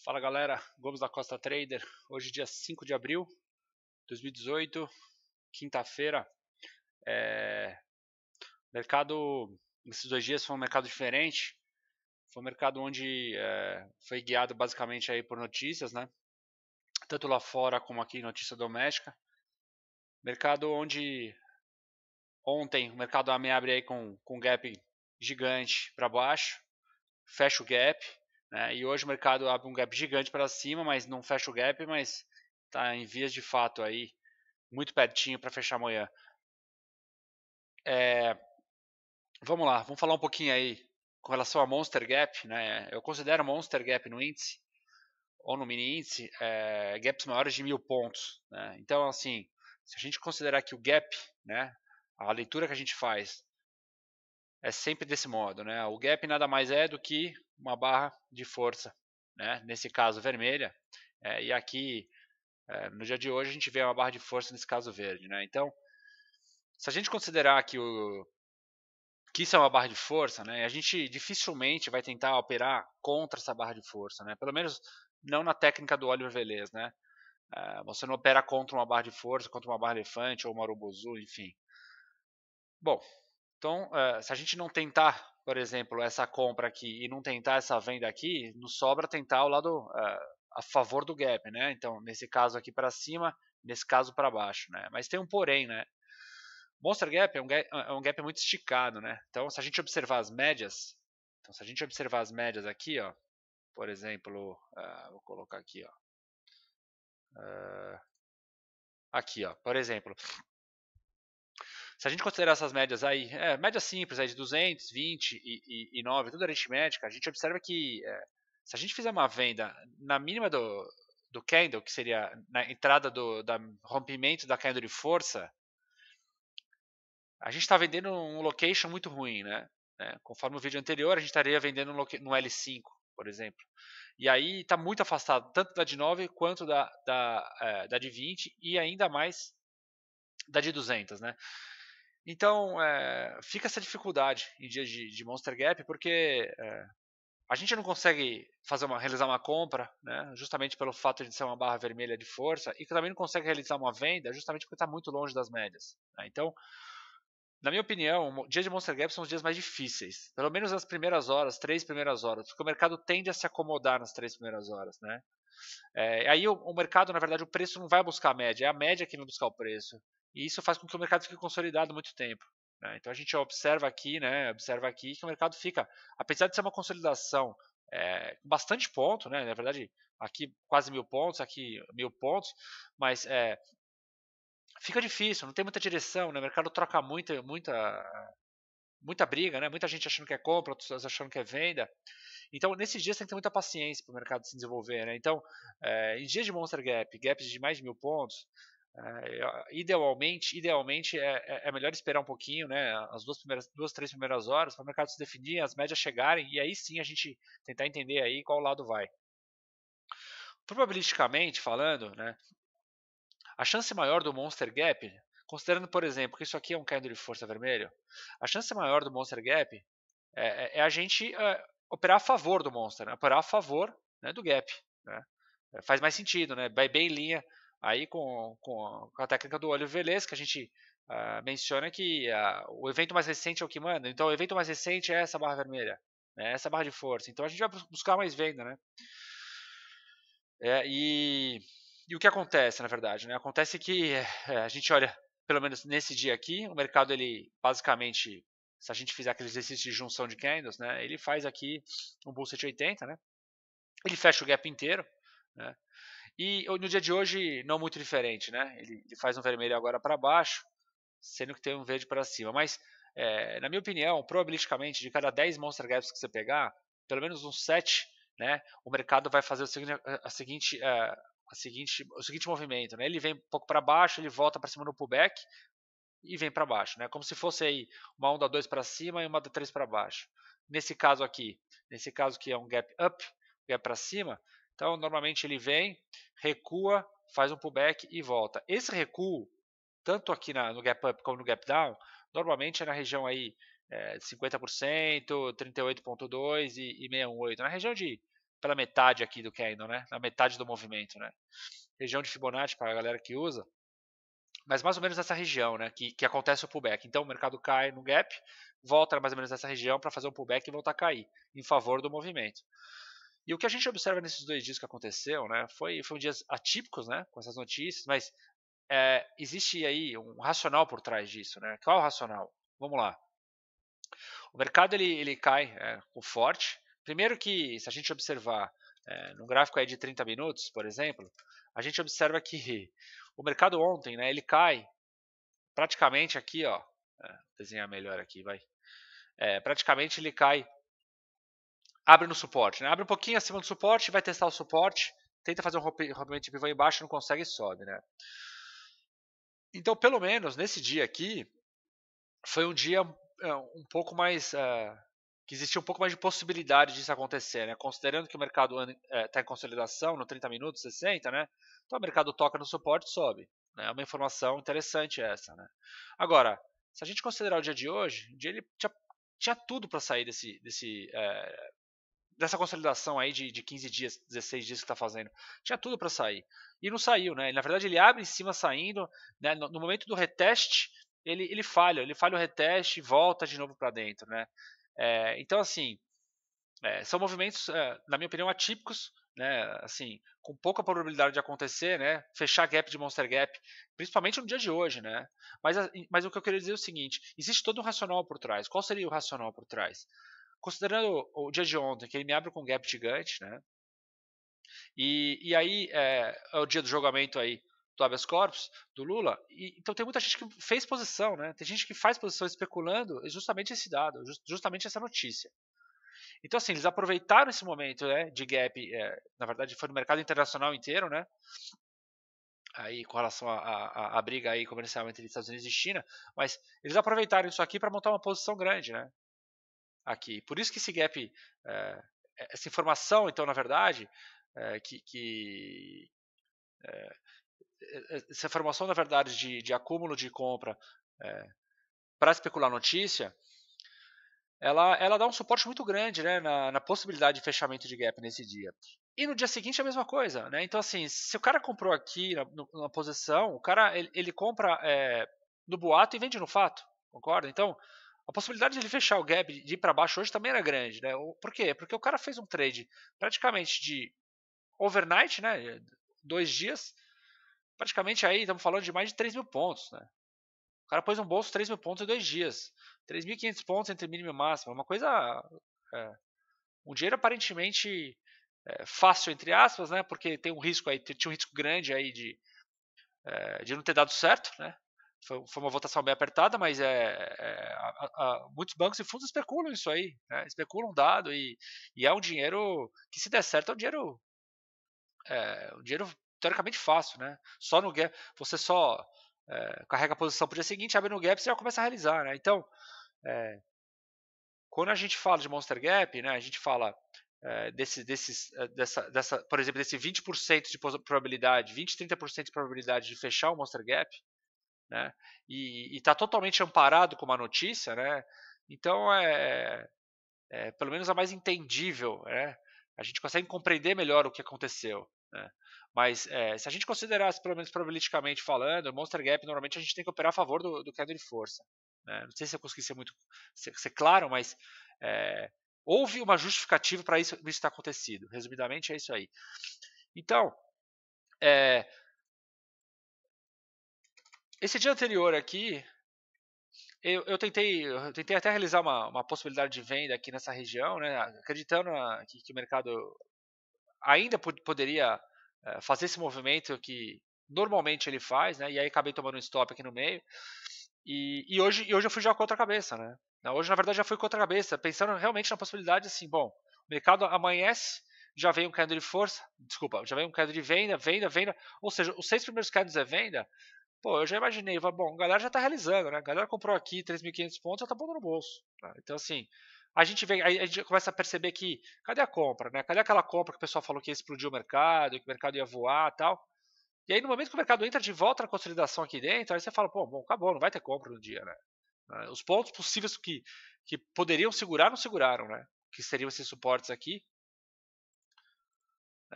Fala galera, Gomes da Costa Trader, hoje dia 5 de abril de 2018, quinta-feira. Mercado, nesses 2 dias foi um mercado diferente, foi um mercado onde foi guiado basicamente aí por notícias, né? Tanto lá fora como aqui notícia doméstica. Mercado onde ontem o mercado me abre aí com gap gigante para baixo, fecha o gap, né? E hoje o mercado abre um gap gigante para cima, mas não fecha o gap, mas está em vias de fato aí, muito pertinho para fechar amanhã. Vamos lá, vamos falar um pouquinho aí com relação a Monster Gap, né? Eu considero Monster Gap no índice ou no mini índice gaps maiores de 1.000 pontos, né? Então, assim, se a gente considerar que o gap, né, a leitura que a gente faz é sempre desse modo, né? O gap nada mais é do que uma barra de força, né? Nesse caso vermelha, e aqui no dia de hoje a gente vê uma barra de força nesse caso verde, né? Então, se a gente considerar que isso é uma barra de força, né? A gente dificilmente vai tentar operar contra essa barra de força, né? Pelo menos não na técnica do Oliver Velez, né? Você não opera contra uma barra de força, contra uma barra elefante ou uma Urubozu, enfim. Bom, então se a gente não tentar, por exemplo, essa compra aqui e não tentar essa venda aqui, nos sobra tentar o lado a favor do gap, né? Então, nesse caso aqui para cima, nesse caso para baixo, né? Mas tem um porém, né? Monster Gap é um gap muito esticado, né? Então, se a gente observar as médias, aqui, ó, por exemplo, vou colocar aqui, ó, aqui, ó, por exemplo, se a gente considerar essas médias aí, média simples aí de 220 e 9, tudo aritmética, a gente observa que se a gente fizer uma venda na mínima do candle, que seria na entrada da rompimento da candle de força, a gente está vendendo um location muito ruim, né? Conforme o vídeo anterior, a gente estaria vendendo no L5, por exemplo. E aí está muito afastado, tanto da de 9 quanto da de 20 e ainda mais da de 200, né? Então, fica essa dificuldade em dias de Monster Gap, porque a gente não consegue realizar uma compra, né? Justamente pelo fato de ser uma barra vermelha de força, e também não consegue realizar uma venda, justamente porque está muito longe das médias, né? Então, na minha opinião, o dia de Monster Gap são os dias mais difíceis. Pelo menos as primeiras horas, 3 primeiras horas, porque o mercado tende a se acomodar nas 3 primeiras horas, né? Aí o mercado, na verdade, o preço não vai buscar a média, é a média que vai buscar o preço. E isso faz com que o mercado fique consolidado muito tempo, né? Então a gente observa aqui, né? Observa aqui que o mercado fica, apesar de ser uma consolidação com bastante ponto, né? Na verdade, aqui quase 1.000 pontos, aqui 1.000 pontos, mas fica difícil, não tem muita direção, né? O mercado troca muita briga, né? Muita gente achando que é compra, outros achando que é venda. Então, nesses dias tem que ter muita paciência para o mercado se desenvolver, né? Então, em dias de Monster Gap, gaps de mais de 1.000 pontos, idealmente é melhor esperar um pouquinho, né? As duas, três primeiras horas para o mercado se definir, as médias chegarem e aí sim a gente tentar entender aí qual lado vai. Probabilisticamente falando, né? A chance maior do Monster Gap, considerando, por exemplo, que isso aqui é um candle de força vermelho, a chance maior do Monster Gap é a gente operar a favor do Monster, né? Operar a favor, né, do Gap, né? Faz mais sentido, né? Vai bem em linha aí com a técnica do Oliver Velez, que a gente menciona que o evento mais recente é o que manda. Então, o evento mais recente é essa barra vermelha, né? Essa barra de força. Então, a gente vai buscar mais venda, né? E o que acontece, na verdade, né? Acontece que a gente olha, pelo menos nesse dia aqui, o mercado, ele basicamente, se a gente fizer aquele exercício de junção de candles, né? Ele faz aqui um bull 780, né? Ele fecha o gap inteiro, né? E no dia de hoje, não muito diferente, né? Ele faz um vermelho agora para baixo, sendo que tem um verde para cima. Mas, na minha opinião, probabilisticamente, de cada 10 Monster Gaps que você pegar, pelo menos uns 7, né, o mercado vai fazer o seguinte movimento. Né? Ele vem um pouco para baixo, ele volta para cima no pullback e vem para baixo. Né? Como se fosse aí uma onda 2 para cima e uma onda 3 para baixo. Nesse caso que é um gap up, gap para cima, então normalmente ele vem, recua, faz um pullback e volta. Esse recuo, tanto aqui no gap up como no gap down, normalmente é na região aí 50%, 38,2% e 618%, na região de pela metade aqui do candle, né? Na metade do movimento, né? Região de Fibonacci para a galera que usa, mas mais ou menos nessa região, né? Que acontece o pullback. Então o mercado cai no gap, volta mais ou menos nessa região para fazer um pullback e voltar a cair em favor do movimento. E o que a gente observa nesses 2 dias que aconteceu, né? Foi dias atípicos, né? Com essas notícias, mas existe aí um racional por trás disso, né? Qual é o racional? Vamos lá. O mercado ele cai com forte. Primeiro que, se a gente observar no gráfico aí de 30 minutos, por exemplo, a gente observa que o mercado ontem, né, ele cai praticamente aqui, ó, desenhar melhor aqui, vai. Praticamente ele cai, abre no suporte, né? Abre um pouquinho acima do suporte, vai testar o suporte, tenta fazer um rompimento de pivô embaixo, não consegue e sobe, né? Então, pelo menos nesse dia aqui, foi um dia um pouco mais que existia um pouco mais de possibilidade disso acontecer, né? Considerando que o mercado está em consolidação no 30 minutos, 60, né? Então o mercado toca no suporte e sobe. Né? É uma informação interessante essa, né? Agora, se a gente considerar o dia de hoje, o dia ele tinha tudo para sair dessa consolidação aí de 15 dias, 16 dias que está fazendo. Tinha tudo para sair. E não saiu, né? Na verdade, ele abre em cima saindo, né? No momento do reteste, ele falha o reteste e volta de novo para dentro, né? Então, assim, são movimentos, na minha opinião, atípicos, né? Assim, com pouca probabilidade de acontecer, né? Fechar gap de Monster Gap, principalmente no dia de hoje, né? Mas o que eu queria dizer é o seguinte: existe todo um racional por trás. Qual seria o racional por trás? Considerando o dia de ontem, que ele me abre com um gap gigante, né? E aí é o dia do julgamento aí do habeas corpus, do Lula, então tem muita gente que fez posição, né? Tem gente que faz posição especulando justamente esse dado, justamente essa notícia. Então, assim, eles aproveitaram esse momento, né, de gap, na verdade foi no mercado internacional inteiro, né? Aí com relação à briga aí comercial entre Estados Unidos e China, mas eles aproveitaram isso aqui para montar uma posição grande, né? Aqui. Por isso que esse gap, essa informação, então, na verdade, essa informação, na verdade, de acúmulo de compra para especular notícia, ela dá um suporte muito grande, né, na possibilidade de fechamento de gap nesse dia. E no dia seguinte a mesma coisa, né? Então, assim, se o cara comprou aqui na posição, o cara ele compra no boato e vende no fato, concorda? Então, a possibilidade de ele fechar o gap de ir para baixo hoje também era grande, né? Por quê? Porque o cara fez um trade praticamente de overnight, né? 2 dias, praticamente aí estamos falando de mais de 3 mil pontos, né? O cara pôs no bolso 3 mil pontos em 2 dias. 3.500 pontos entre mínimo e máximo. Uma coisa. Um dinheiro aparentemente fácil, entre aspas, né? Porque tem um risco aí, tinha um risco grande aí de não ter dado certo, né? Foi uma votação bem apertada, mas muitos bancos e fundos especulam isso aí, né? Especulam dado e é um dinheiro que, se der certo, um dinheiro teoricamente fácil, né? Só no gap, você só carrega a posição para o dia seguinte, abre no gap e você já começa a realizar, né? Então, quando a gente fala de Monster Gap, né? A gente fala por exemplo, desse 20% de probabilidade, 20, 30% de probabilidade de fechar o Monster Gap, né? E está totalmente amparado com uma notícia, né? Então pelo menos a mais entendível, né? A gente consegue compreender melhor o que aconteceu, né? Mas se a gente considerasse, pelo menos probabilisticamente falando, o Monster Gap normalmente a gente tem que operar a favor do candle de força, né? Não sei se eu consegui ser muito ser claro, mas houve uma justificativa para isso ter acontecido. Resumidamente é isso aí. Então, esse dia anterior aqui, eu tentei até realizar uma possibilidade de venda aqui nessa região, né, acreditando que o mercado ainda poderia fazer esse movimento que normalmente ele faz, né, e aí acabei tomando um stop aqui no meio. E hoje eu fui já contra a cabeça, né? Hoje, na verdade, já fui contra a cabeça, pensando realmente na possibilidade assim, bom, o mercado amanhece, já vem um candle de força, desculpa, já vem um candle de venda, ou seja, os 6 primeiros candles é venda. Pô, eu já imaginei, bom, a galera já tá realizando, né? A galera comprou aqui 3.500 pontos, já tá pondo no bolso. Né? Então, assim, aí a gente começa a perceber que, cadê a compra, né? Cadê aquela compra que o pessoal falou que ia explodir o mercado, que o mercado ia voar e tal? E aí, no momento que o mercado entra de volta na consolidação aqui dentro, aí você fala, pô, bom, acabou, não vai ter compra no dia, né? Os pontos possíveis que poderiam segurar, não seguraram, né? Que seriam esses suportes aqui.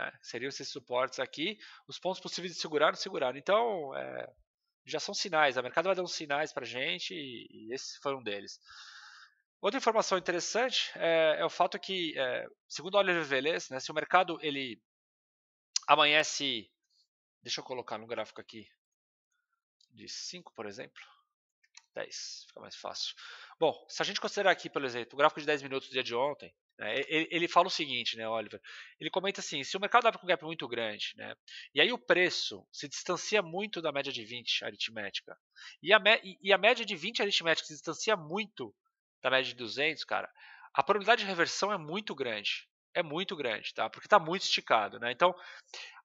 né? Seriam esses suportes aqui, os pontos possíveis de segurar, seguraram. Então, já são sinais, o mercado vai dar uns sinais para a gente e esse foi um deles. Outra informação interessante é o fato que, segundo o Oliver Velez, né, se o mercado ele amanhece, deixa eu colocar no gráfico aqui, de 5, por exemplo, 10, fica mais fácil. Bom, se a gente considerar aqui, por exemplo, o gráfico de 10 minutos do dia de ontem, né, ele fala o seguinte, né, Oliver? Ele comenta assim, se o mercado abre com um gap muito grande, né, e aí o preço se distancia muito da média de 20 aritmética, e a média de 20 aritmética se distancia muito da média de 200, cara, a probabilidade de reversão é muito grande. É muito grande, tá? Porque está muito esticado, né? Então,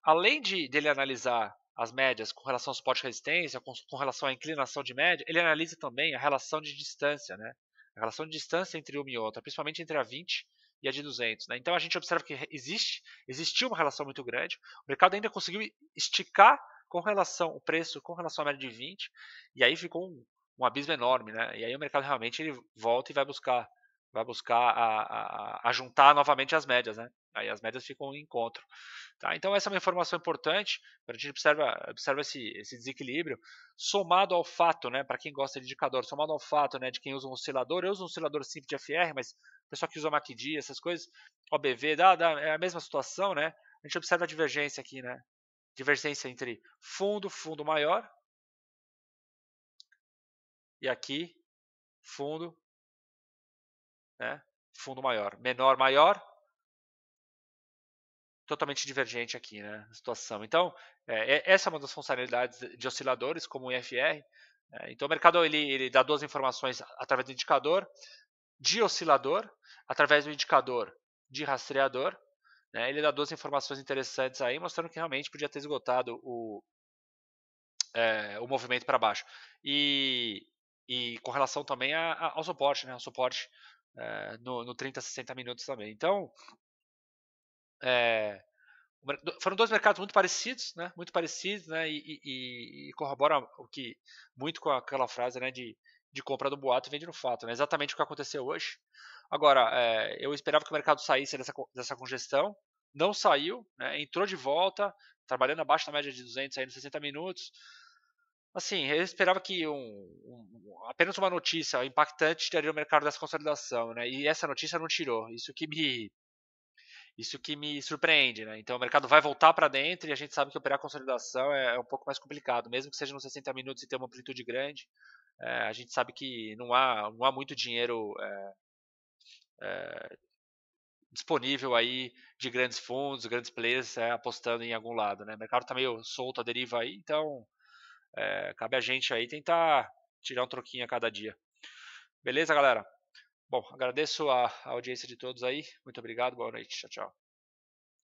além dele analisar as médias com relação ao suporte e resistência, com relação à inclinação de média, ele analisa também a relação de distância, né? A relação de distância entre uma e outra, principalmente entre a 20 e a de 200. Né? Então a gente observa que existiu uma relação muito grande, o mercado ainda conseguiu esticar com relação ao preço, com relação à média de 20, e aí ficou um abismo enorme, né? E aí o mercado realmente ele volta e vai buscar a juntar novamente as médias, né? Aí as médias ficam em encontro. Tá? Então essa é uma informação importante, para a gente observa esse desequilíbrio, somado ao fato, né, para quem gosta de indicador, somado ao fato, né, de quem usa um oscilador, eu uso um oscilador simples de FR, mas o pessoal que usa MACD, essas coisas, OBV, é a mesma situação, né? A gente observa a divergência aqui, né? Divergência entre fundo maior, e aqui, fundo, né? Fundo maior. Menor, maior, totalmente divergente aqui, né, a situação. Então, essa é uma das funcionalidades de osciladores, como o IFR. Então, o mercado ele dá duas informações através do indicador de oscilador, através do indicador de rastreador. Né, ele dá duas informações interessantes aí, mostrando que realmente podia ter esgotado o movimento para baixo. E com relação também ao suporte, né, ao suporte no 30 a 60 minutos também. Então, foram dois mercados muito parecidos, né? Muito parecidos, né? E corrobora o que muito com aquela frase, né? De compra do boato e vende no fato, né? Exatamente o que aconteceu hoje. Agora, eu esperava que o mercado saísse dessa congestão, não saiu, né? Entrou de volta, trabalhando abaixo da média de 200 aí nos 60 minutos. Assim, eu esperava que apenas uma notícia impactante tiraria o mercado dessa consolidação, né? E essa notícia não tirou. Isso que me surpreende, né? Então o mercado vai voltar para dentro e a gente sabe que operar consolidação é um pouco mais complicado, mesmo que seja nos 60 minutos e ter uma amplitude grande. A gente sabe que não há muito dinheiro disponível aí de grandes fundos, grandes players apostando em algum lado, né? O mercado está meio solto a deriva aí, então cabe a gente aí tentar tirar um troquinho a cada dia. Beleza, galera? Bom, agradeço a audiência de todos aí. Muito obrigado, boa noite. Tchau, tchau.